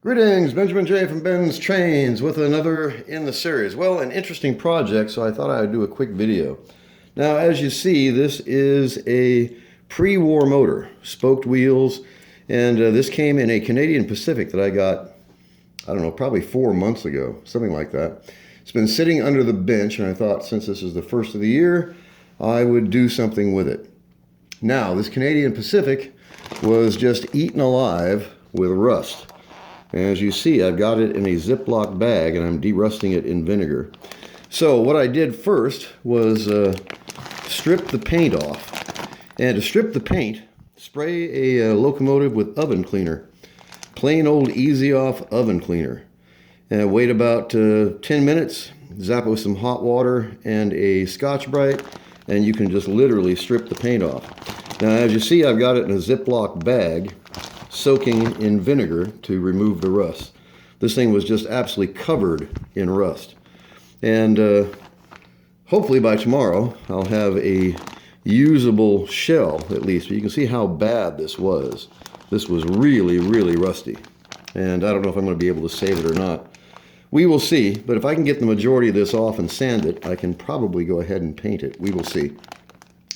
Greetings, Benjamin J. from Ben's Trains with another in the series. Well, an interesting project, so I thought I would do a quick video. Now, as you see, this is a pre-war motor, spoked wheels, and this came in a Canadian Pacific that I got, I don't know, probably 4 months ago, something like that. It's been sitting under the bench, and I thought since this is the first of the year, I would do something with it. Now, this Canadian Pacific was just eaten alive with rust. As you see, I've got it in a Ziploc bag and I'm derusting it in vinegar. So what I did first was strip the paint off. And to strip the paint, spray a locomotive with oven cleaner. Plain old easy off oven cleaner. And wait about 10 minutes, zap it with some hot water and a Scotch-Brite, and you can just literally strip the paint off. Now as you see, I've got it in a Ziploc bag, soaking in vinegar to remove the rust. This thing was just absolutely covered in rust. And hopefully by tomorrow I'll have a usable shell at least. But you can see how bad this was. This was really, really rusty. And I don't know if I'm going to be able to save it or not. We will see, but if I can get the majority of this off and sand it, I can probably go ahead and paint it. We will see.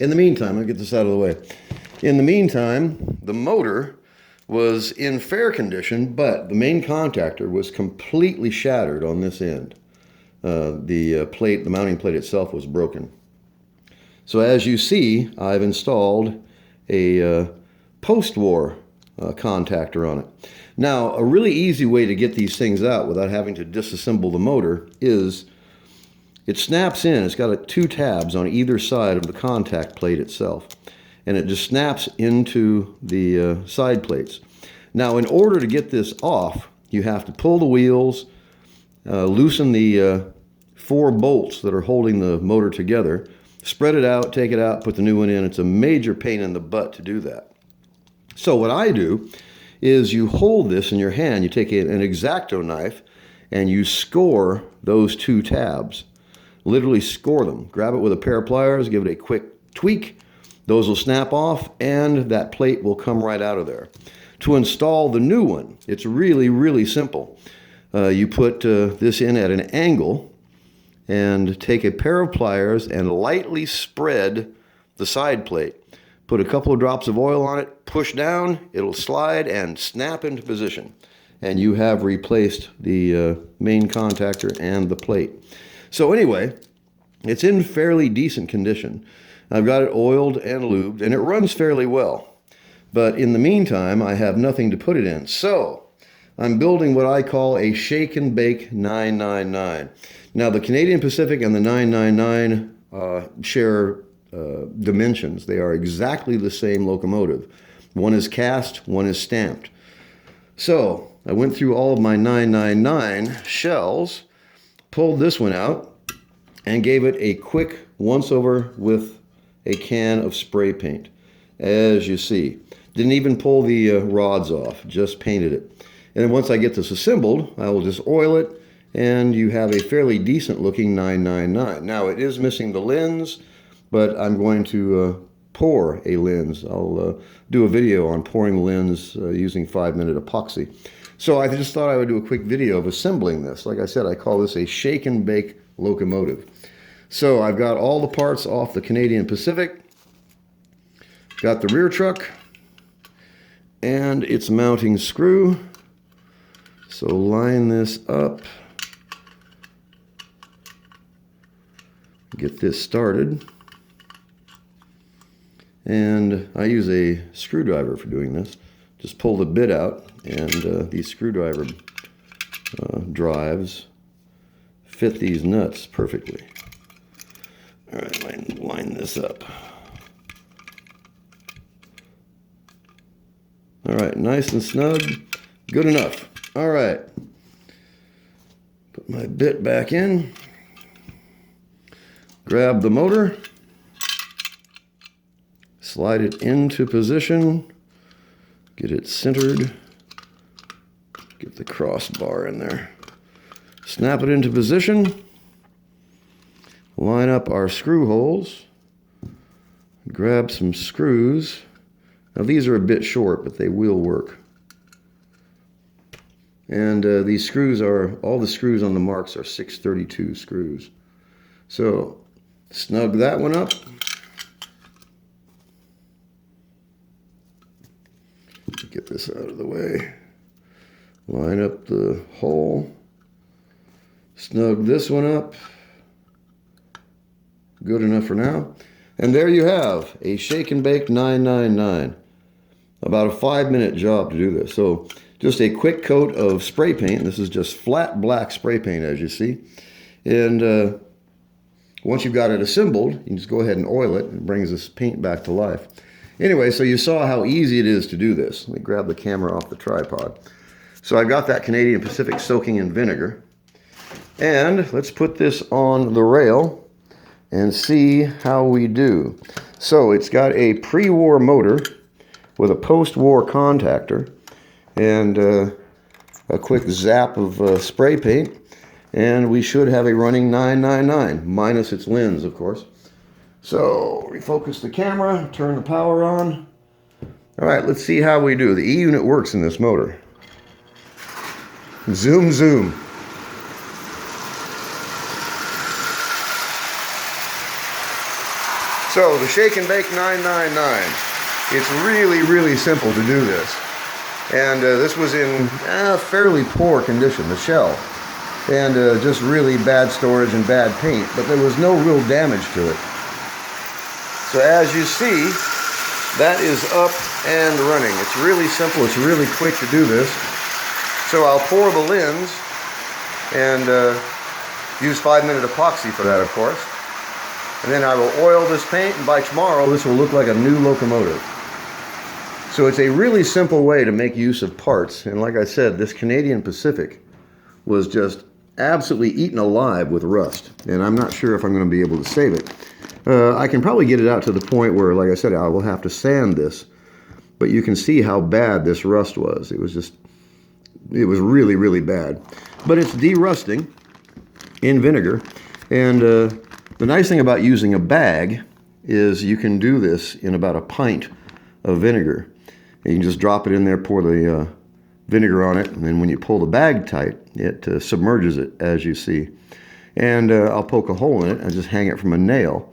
In the meantime, I'll get this out of the way. In the meantime, the motor was in fair condition, but the main contactor was completely shattered on this end. The mounting plate itself was broken. So as you see, I've installed a post-war contactor on it. Now, a really easy way to get these things out without having to disassemble the motor is it snaps in. It's got 2 tabs on either side of the contact plate itself. And it just snaps into the side plates. Now, in order to get this off, you have to pull the wheels, loosen the 4 bolts that are holding the motor together, spread it out, take it out, put the new one in. It's a major pain in the butt to do that. So what I do is you hold this in your hand, you take an X-Acto knife, and you score those 2 tabs. Literally score them. Grab it with a pair of pliers, give it a quick tweak. Those will snap off and that plate will come right out of there. To install the new one, it's really, really simple. You put this in at an angle and take a pair of pliers and lightly spread the side plate. Put a couple of drops of oil on it, push down, it'll slide and snap into position. And you have replaced the main contactor and the plate. So anyway, it's in fairly decent condition. I've got it oiled and lubed, and it runs fairly well. But in the meantime, I have nothing to put it in. So I'm building what I call a shake and bake 999. Now, the Canadian Pacific and the 999 share dimensions. They are exactly the same locomotive. One is cast, one is stamped. So I went through all of my 999 shells, pulled this one out, and gave it a quick once-over with a can of spray paint, as you see. Didn't even pull the rods off, just painted it. And then once I get this assembled, I will just oil it, and you have a fairly decent looking 999. Now, it is missing the lens, but I'm going to pour a lens. I'll do a video on pouring the lens using 5-minute epoxy. So I just thought I would do a quick video of assembling this. Like I said, I call this a shake and bake locomotive. So I've got all the parts off the Canadian Pacific, got the rear truck, and its mounting screw. So line this up, get this started. And I use a screwdriver for doing this. Just pull the bit out, and these screwdriver drives fit these nuts perfectly. All right, line this up. All right, nice and snug, good enough. All right, put my bit back in, grab the motor, slide it into position, get it centered, get the crossbar in there, snap it into position. Line up our screw holes, grab some screws. Now these are a bit short, but they will work. And these screws are, all the screws on the Marx are 632 screws. So snug that one up. Get this out of the way. Line up the hole. Snug this one up. Good enough for now. And there you have a Shake and Bake 999. About a 5-minute job to do this. So just a quick coat of spray paint. This is just flat black spray paint, as you see. And once you've got it assembled, you can just go ahead and oil it. It brings this paint back to life. Anyway, so you saw how easy it is to do this. Let me grab the camera off the tripod. So I got that Canadian Pacific soaking in vinegar. And let's put this on the rail and see how we do. So it's got a pre-war motor with a post-war contactor and a quick zap of spray paint. And we should have a running 999, minus its lens, of course. So refocus the camera, turn the power on. All right, let's see how we do. The E unit works in this motor. Zoom, zoom. So the Shake and Bake 999. It's really, really simple to do this. And this was in fairly poor condition, the shell. And just really bad storage and bad paint, but there was no real damage to it. So as you see, that is up and running. It's really simple, it's really quick to do this. So I'll pour the lens and use 5-minute epoxy for that, of course. And then I will oil this paint, and by tomorrow this will look like a new locomotive. So it's a really simple way to make use of parts. And like I said, this Canadian Pacific was just absolutely eaten alive with rust. And I'm not sure if I'm going to be able to save it. I can probably get it out to the point where, like I said, I will have to sand this. But you can see how bad this rust was. It was really, really bad. But it's derusting in vinegar. And the nice thing about using a bag is you can do this in about a pint of vinegar. And you can just drop it in there, pour the vinegar on it, and then when you pull the bag tight, it submerges it, as you see. And I'll poke a hole in it and just hang it from a nail,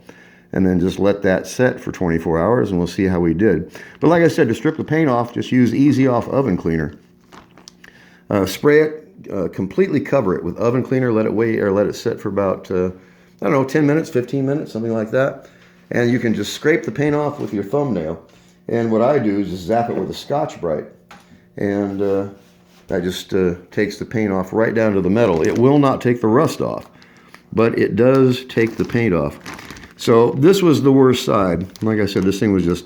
and then just let that set for 24 hours, and we'll see how we did. But like I said, to strip the paint off, just use Easy Off oven cleaner. Spray it, completely cover it with oven cleaner, let it wait, or let it set for about, I don't know, 10 minutes, 15 minutes, something like that. And you can just scrape the paint off with your thumbnail. And what I do is just zap it with a Scotch-Brite. And that just takes the paint off right down to the metal. It will not take the rust off, but it does take the paint off. So this was the worst side. Like I said, this thing was just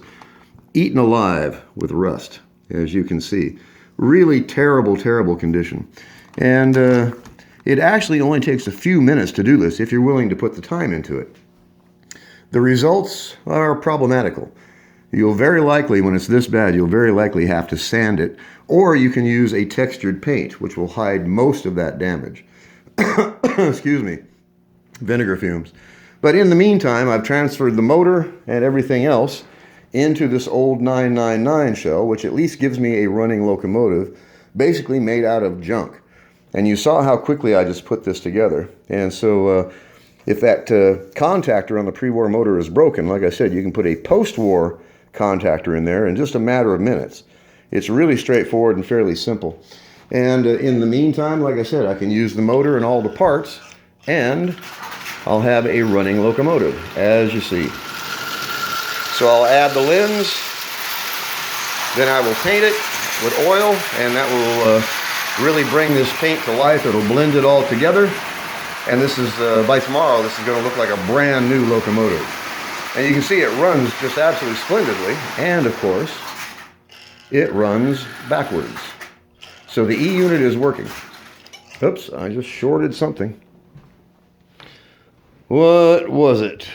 eaten alive with rust, as you can see. Really terrible, terrible condition. And it actually only takes a few minutes to do this if you're willing to put the time into it. The results are problematical. You'll very likely, when it's this bad, you'll very likely have to sand it, or you can use a textured paint, which will hide most of that damage. Excuse me, vinegar fumes. But in the meantime, I've transferred the motor and everything else into this old 999 shell, which at least gives me a running locomotive, basically made out of junk. And you saw how quickly I just put this together. And so if that contactor on the pre-war motor is broken, like I said, you can put a post-war contactor in there in just a matter of minutes. It's really straightforward and fairly simple. And in the meantime, like I said, I can use the motor and all the parts, and I'll have a running locomotive, as you see. So I'll add the lens, then I will paint it with oil, and that will really bring this paint to life. It'll blend it all together. And this is, by tomorrow, this is going to look like a brand new locomotive. And you can see it runs just absolutely splendidly. And of course, it runs backwards. So the E unit is working. Oops, I just shorted something. What was it?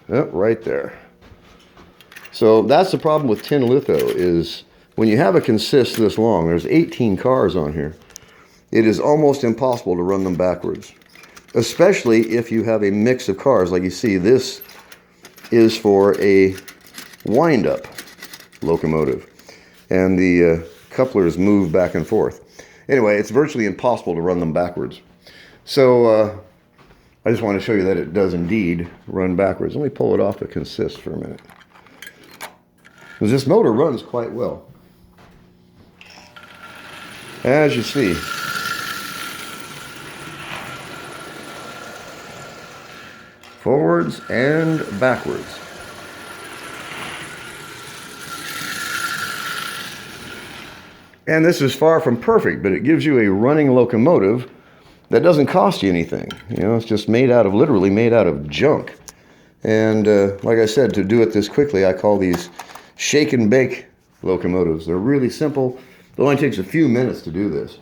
Oh, right there. So that's the problem with tin litho, is when you have a consist this long, there's 18 cars on here, it is almost impossible to run them backwards. Especially if you have a mix of cars. Like you see, this is for a wind-up locomotive. And the couplers move back and forth. Anyway, it's virtually impossible to run them backwards. So I just want to show you that it does indeed run backwards. Let me pull it off the consist for a minute. Because this motor runs quite well. As you see. Forwards and backwards. And this is far from perfect, but it gives you a running locomotive that doesn't cost you anything. You know, it's just made out of, literally made out of junk. And like I said, to do it this quickly, I call these shake and bake locomotives. They're really simple. It only takes a few minutes to do this.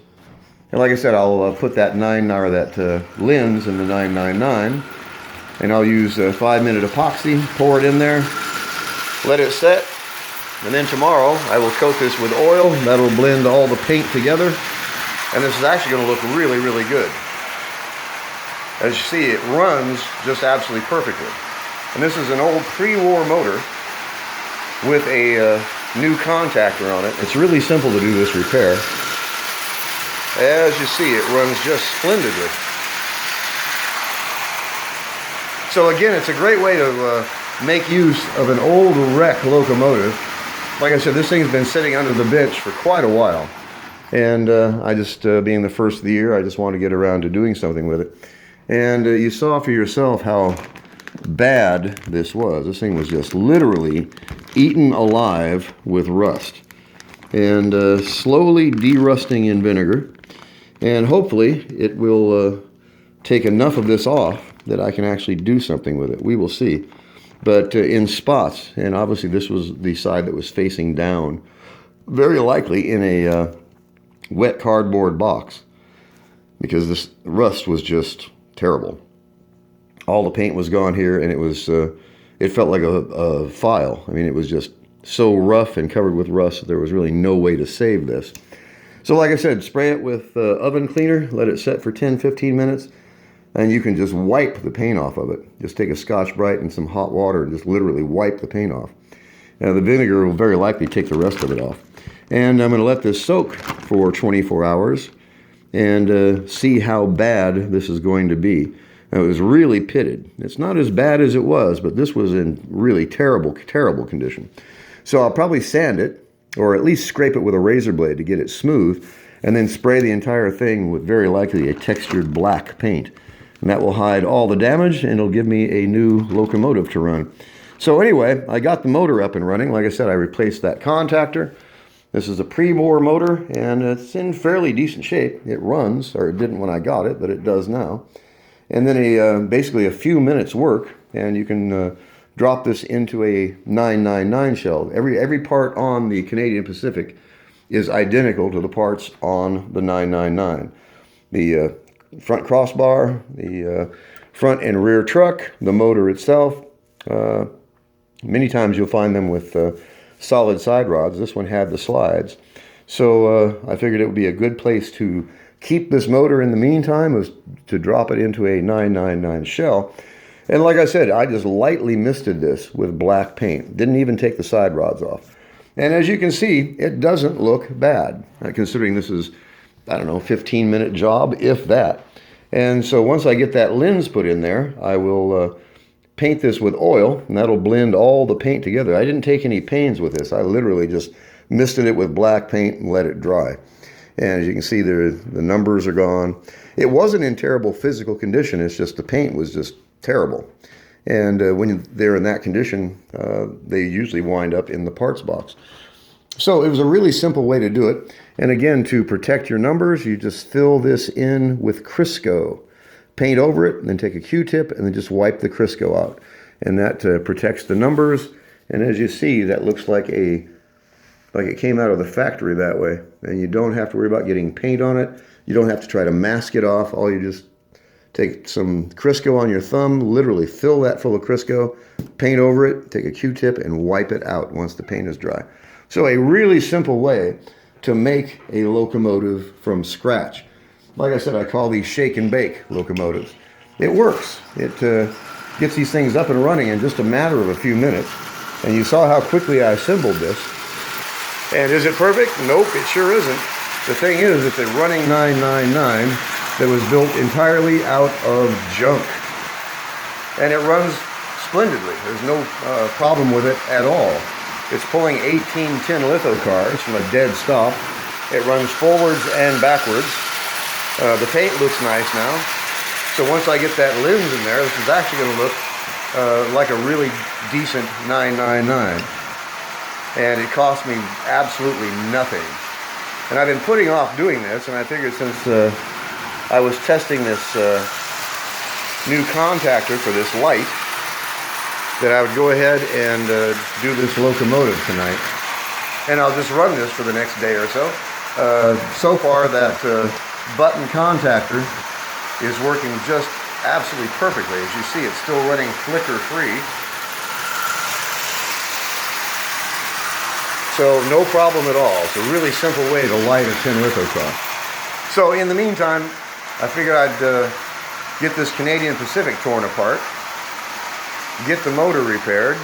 And like I said, I'll put that lens in the 999, and I'll use 5-minute epoxy, pour it in there, let it set, and then tomorrow I will coat this with oil. That'll blend all the paint together, and this is actually going to look really, really good. As you see, it runs just absolutely perfectly. And this is an old pre-war motor with a new contactor on it. It's really simple to do this repair. As you see, it runs just splendidly. So again, it's a great way to make use of an old wreck locomotive. Like I said, this thing's been sitting under the bench for quite a while. And I just, being the first of the year, I just want to get around to doing something with it. And you saw for yourself how bad this was. This thing was just literally eaten alive with rust. And slowly derusting in vinegar. And hopefully it will take enough of this off that I can actually do something with it. We will see. But in spots, and obviously this was the side that was facing down, very likely in a wet cardboard box, because this rust was just terrible. All the paint was gone here, and it was it felt like a file. I mean, it was just so rough and covered with rust that there was really no way to save this. So like I said, spray it with oven cleaner, let it set for 10-15 minutes, and you can just wipe the paint off of it. Just take a Scotch-Brite and some hot water and just literally wipe the paint off. Now the vinegar will very likely take the rest of it off. And I'm going to let this soak for 24 hours and see how bad this is going to be. Now, it was really pitted. It's not as bad as it was, but this was in really terrible, terrible condition. So I'll probably sand it, or at least scrape it with a razor blade to get it smooth, and then spray the entire thing with very likely a textured black paint. And that will hide all the damage, and it'll give me a new locomotive to run. So anyway, I got the motor up and running. Like I said, I replaced that contactor. This is a pre-war motor, and it's in fairly decent shape. It runs, or it didn't when I got it, but it does now. And then basically a few minutes work, and you can drop this into a 999 shell. Every part on the Canadian Pacific is identical to the parts on the 999. The front crossbar, the front and rear truck, the motor itself. Many times you'll find them with solid side rods. This one had the slides. So I figured it would be a good place to keep this motor in the meantime, was to drop it into a 999 shell. And like I said, I just lightly misted this with black paint. Didn't even take the side rods off. And as you can see, it doesn't look bad, considering this is, I don't know, 15-minute job, if that. And so once I get that lens put in there, I will paint this with oil, and that'll blend all the paint together. I didn't take any pains with this. I literally just misted it with black paint and let it dry. And as you can see, the numbers are gone. It wasn't in terrible physical condition. It's just the paint was just terrible. And when they're in that condition, they usually wind up in the parts box. So it was a really simple way to do it. And again, to protect your numbers, you just fill this in with Crisco. Paint over it, and then take a Q-tip, and then just wipe the Crisco out. And that protects the numbers. And as you see, that looks like it came out of the factory that way. And you don't have to worry about getting paint on it. You don't have to try to mask it off. All you just take some Crisco on your thumb, literally fill that full of Crisco, paint over it, take a Q-tip, and wipe it out once the paint is dry. So a really simple way to make a locomotive from scratch. Like I said, I call these shake and bake locomotives. It works. It gets these things up and running in just a matter of a few minutes. And you saw how quickly I assembled this. And is it perfect? Nope, it sure isn't. The thing is, it's a running 999 that was built entirely out of junk. And it runs splendidly. There's no problem with it at all. It's pulling 18 tin litho cars from a dead stop. It runs forwards and backwards. The paint looks nice now. So once I get that lens in there, this is actually going to look like a really decent 999. And it cost me absolutely nothing. And I've been putting off doing this, and I figured since I was testing this new contactor for this light, that I would go ahead and do this locomotive tonight. And I'll just run this for the next day or so. So far, that button contactor is working just absolutely perfectly. As you see, it's still running flicker free. So no problem at all. It's a really simple way to light a tin litho car. So in the meantime, I figured I'd get this Canadian Pacific torn apart, get the motor repaired,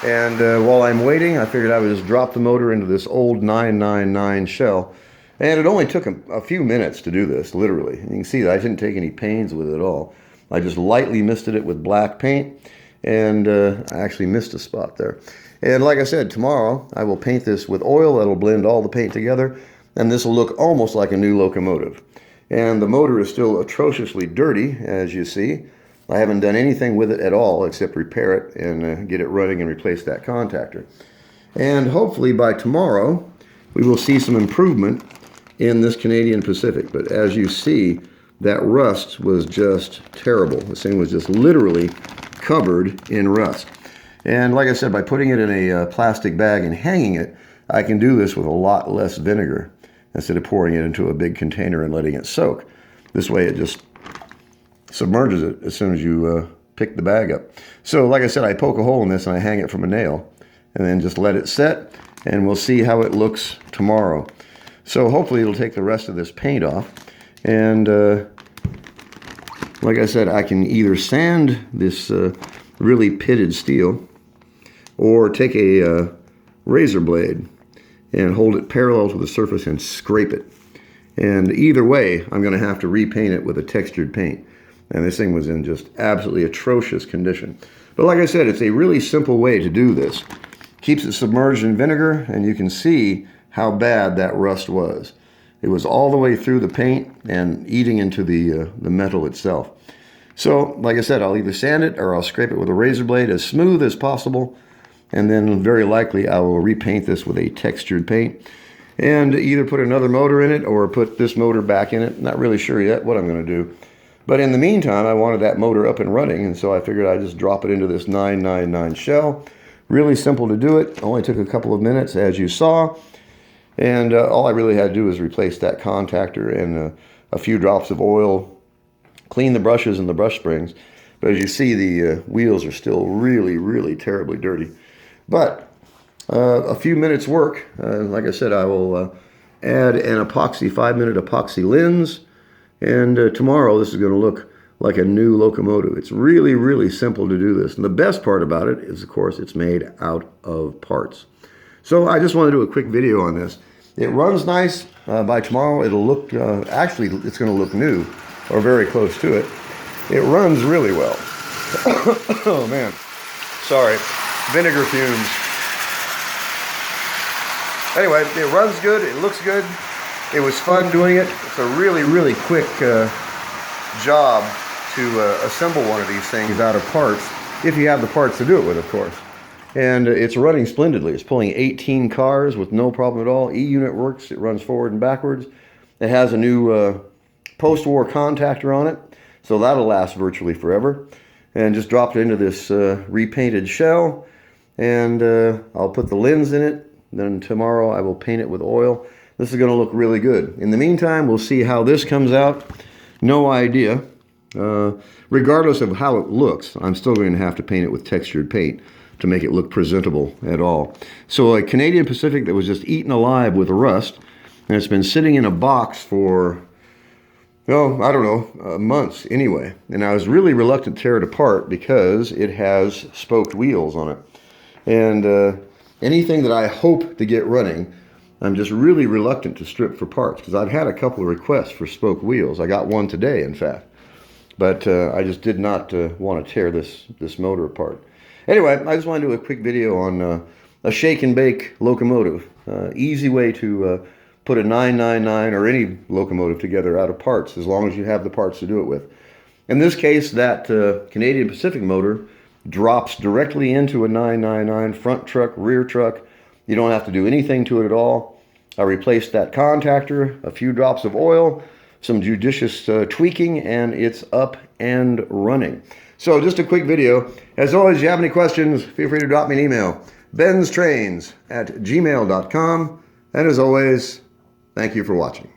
and while I'm waiting, I figured I would just drop the motor into this old 999 shell. And it only took a few minutes to do this, literally. You can see that I didn't take any pains with it at all. I just lightly misted it with black paint, and I actually missed a spot there. And like I said, tomorrow I will paint this with oil. That'll blend all the paint together, and this will look almost like a new locomotive. And the motor is still atrociously dirty, as you see. I haven't done anything with it at all except repair it and get it running and replace that contactor. And hopefully by tomorrow we will see some improvement in this Canadian Pacific. But as you see, that rust was just terrible. This thing was just literally covered in rust. And like I said, by putting it in a plastic bag and hanging it, I can do this with a lot less vinegar instead of pouring it into a big container and letting it soak. This way it just submerges it as soon as you pick the bag up. So like I said, I poke a hole in this and I hang it from a nail and then just let it set, and we'll see how it looks tomorrow. So hopefully it'll take the rest of this paint off. And like I said, I can either sand this really pitted steel or take a razor blade and hold it parallel to the surface and scrape it. And either way, I'm going to have to repaint it with a textured paint. And this thing was in just absolutely atrocious condition. But like I said, it's a really simple way to do this. Keeps it submerged in vinegar, and you can see how bad that rust was. It was all the way through the paint and eating into the metal itself. So, like I said, I'll either sand it or I'll scrape it with a razor blade as smooth as possible. And then very likely I will repaint this with a textured paint and either put another motor in it or put this motor back in it. Not really sure yet what I'm going to do. But in the meantime, I wanted that motor up and running, and so I figured I'd just drop it into this 999 shell. Really simple to do it. Only took a couple of minutes, as you saw. And all I really had to do was replace that contactor and a few drops of oil, clean the brushes and the brush springs. But as you see, the wheels are still really, really terribly dirty. But a few minutes work. Like I said, I will add an epoxy, 5-minute epoxy lens. And tomorrow this is going to look like a new locomotive. It's really, really simple to do this. And the best part about it is, of course, it's made out of parts. So I just want to do a quick video on this. It runs nice. By tomorrow it'll look, actually it's going to look new or very close to it. It runs really well. Oh man, sorry, vinegar fumes. Anyway, it runs good, it looks good. It was fun doing it. It's a really, really quick job to assemble one of these things out of parts, if you have the parts to do it with, of course. And it's running splendidly. It's pulling 18 cars with no problem at all. E-unit works. It runs forward and backwards. It has a new post-war contactor on it, so that'll last virtually forever. And just dropped it into this repainted shell, and I'll put the lens in it. Then tomorrow I will paint it with oil. This is going to look really good. In the meantime, we'll see how this comes out. No idea. Regardless of how it looks, I'm still going to have to paint it with textured paint to make it look presentable at all. So a Canadian Pacific that was just eaten alive with rust, and it's been sitting in a box for, well, I don't know, months anyway. And I was really reluctant to tear it apart because it has spoked wheels on it. And anything that I hope to get running I'm just really reluctant to strip for parts because I've had a couple of requests for spoke wheels. I got one today, in fact. But I just did not want to tear this motor apart. Anyway, I just want to do a quick video on a shake and bake locomotive. Easy way to put a 999 or any locomotive together out of parts, as long as you have the parts to do it with. In this case, that Canadian Pacific motor drops directly into a 999 front truck, rear truck. You don't have to do anything to it at all. I replaced that contactor, a few drops of oil, some judicious tweaking, and it's up and running. So just a quick video. As always, if you have any questions, feel free to drop me an email. BENZTRAINZ@gmail.com. And as always, thank you for watching.